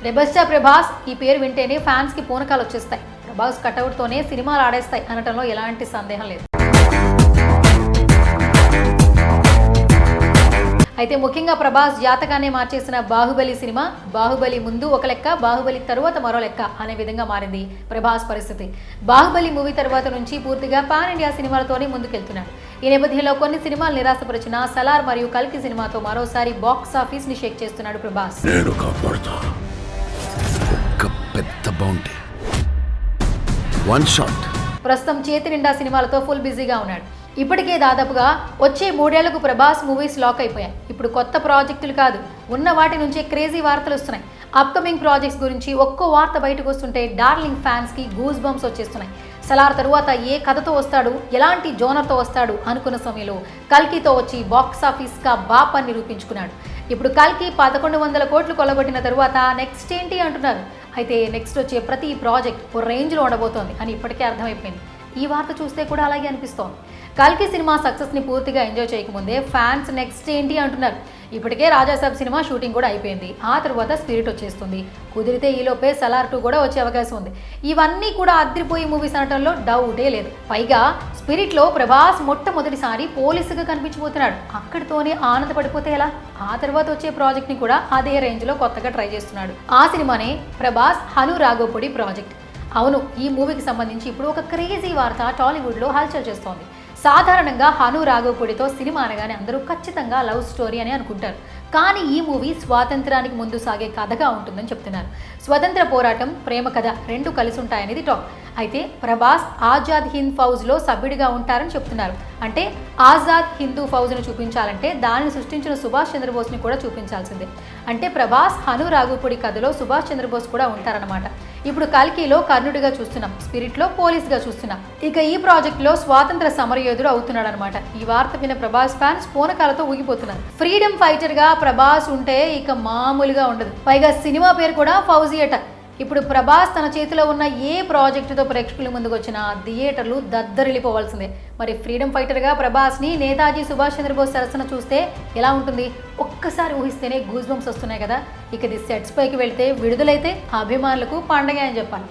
Rebel star Prabhas ఈ పేరు వింటేనే ఫ్యాన్స్ కి పూనకాలు వచ్చేస్తాయి. ప్రభాస్ కటౌట్ తోనే సినిమాలు ఆడేస్తాయి అనటంలో ఎలాంటి సందేహం లేదు. అయితే ముఖ్యంగా ప్రభాస్ జాతకాన్ని మార్చేసిన బాహుబలి సినిమా బాహుబలి ముందు ఒక లెక్క, బాహుబలి తరువాత మరో లెక్క అనే విధంగా మారింది ప్రభాస్ పరిస్థితి. బాహుబలి మూవీ తర్వాత నుంచి పూర్తిగా పాన్ ఇండియా సినిమాలతోనే ముందుకెళ్తున్నాడు. ఈ నేపథ్యంలో కొన్ని సినిమాలు నిరాశపరిచిన సలార్ మరియు కల్కి సినిమాతో మరోసారి బాక్స్ ఆఫీస్ ని షేక్ చేస్తున్నాడు ప్రభాస్. ప్రస్తుతం చేతి నిండా సినిమాలతో ఫుల్ బిజీగా ఉన్నాడు. ఇప్పటికే దాదాపుగా వచ్చే 3 ఏళ్లకు ప్రభాస్ మూవీస్ లాక్ అయిపోయాయి. ఇప్పుడు కొత్త ప్రాజెక్టులు కాదు, ఉన్న వాటి నుంచే క్రేజీ వార్తలు వస్తున్నాయి. అప్కమింగ్ ప్రాజెక్ట్స్ గురించి ఒక్కో వార్త బయటకు వస్తుంటే డార్లింగ్ ఫ్యాన్స్ కి గూస్ బంప్స్ వచ్చేస్తున్నాయి. సలార్ తరువాత ఏ కథతో వస్తాడు, ఎలాంటి జోనర్తో వస్తాడు అనుకున్న సమయంలో కల్కితో వచ్చి బాక్స్ ఆఫీస్ కా బాప్ అని నిరూపించుకున్నాడు. ఇప్పుడు కల్కి 1100 కోట్లు కొల్లగొట్టిన తరువాత నెక్స్ట్ ఏంటి అంటున్నారు. అయితే నెక్స్ట్ వచ్చే ప్రతి ప్రాజెక్ట్ ఓ రేంజ్లో ఉండబోతోంది అని ఇప్పటికే అర్థమైపోయింది. ఈ వార్త చూస్తే కూడా అలాగే అనిపిస్తోంది. కల్కి సినిమా సక్సెస్ని పూర్తిగా ఎంజాయ్ చేయకముందే ఫ్యాన్స్ నెక్స్ట్ ఏంటి అంటున్నారు. ఇప్పటికే రాజాసాబ్ సినిమా షూటింగ్ కూడా అయిపోయింది. ఆ తర్వాత స్పిరిట్ వచ్చేస్తుంది. కుదిరితే ఈలోపే సలార్ 2 కూడా వచ్చే అవకాశం ఉంది. ఇవన్నీ కూడా అద్రిపోయే మూవీస్ అనటంలో డౌటే లేదు. పైగా స్పిరిట్లో ప్రభాస్ మొట్టమొదటిసారి పోలీసుగా కనిపించబోతున్నాడు. అక్కడితోనే ఆనందపడిపోతే ఎలా? ఆ తర్వాత వచ్చే ప్రాజెక్ట్ని కూడా అదే రేంజ్లో కొత్తగా ట్రై చేస్తున్నాడు. ఆ సినిమానే ప్రభాస్ హను రాఘోపూడి ప్రాజెక్ట్. అవును, ఈ మూవీకి సంబంధించి ఇప్పుడు ఒక క్రేజీ వార్త టాలీవుడ్లో హల్చల్ చేస్తోంది. సాధారణంగా హను రాఘోపూడితో సినిమా అనగానే అందరూ ఖచ్చితంగా లవ్ స్టోరీ అని అనుకుంటారు. కానీ ఈ మూవీ స్వాతంత్రానికి ముందు సాగే కథగా ఉంటుందని చెప్తున్నారు. స్వతంత్ర పోరాటం, ప్రేమ కథ రెండు కలిసి ఉంటాయనేది టాక్. అయితే ప్రభాస్ ఆజాద్ హింద్ ఫౌజ్లో సభ్యుడిగా ఉంటారని చెప్తున్నారు. అంటే ఆజాద్ హిందూ ఫౌజ్ను చూపించాలంటే దానిని సృష్టించిన సుభాష్ చంద్రబోస్ని కూడా చూపించాల్సిందే. అంటే ప్రభాస్ హను రాఘోపూడి కథలో సుభాష్ చంద్రబోస్ కూడా ఉంటారన్నమాట. ఇప్పుడు కల్కిలో కర్ణుడిగా చూస్తున్నాం, స్పిరిట్లో పోలీస్గా చూస్తున్నాం. ఇక ఈ ప్రాజెక్టులో స్వాతంత్ర సమరయోధుడు అవుతున్నాడు అనమాట. ఈ వార్త విన్న ప్రభాస్ ఫ్యాన్స్ పూనకాలతో ఊగిపోతున్నారు. ఫ్రీడమ్ ఫైటర్ గా ప్రభాస్ ఉంటే ఇక మామూలుగా ఉండదు. పైగా సినిమా పేరు కూడా ఫౌజీ అట. ఇప్పుడు ప్రభాస్ తన చేతిలో ఉన్న ఏ ప్రాజెక్టుతో ప్రేక్షకుల ముందుకు వచ్చినా థియేటర్లు దద్దరిల్లిపోవాల్సిందే. మరి ఫ్రీడమ్ ఫైటర్గా ప్రభాస్ని నేతాజీ సుభాష్ చంద్రబోస్ సరసన చూస్తే ఎలా ఉంటుంది? ఒక్కసారి ఊహిస్తేనే గూస్ బంప్స్ వస్తున్నాయి కదా. ఇక ఇది సెట్స్ పైకి వెళ్తే విడుదలైతే అభిమానులకు పండగ అని చెప్పాలి.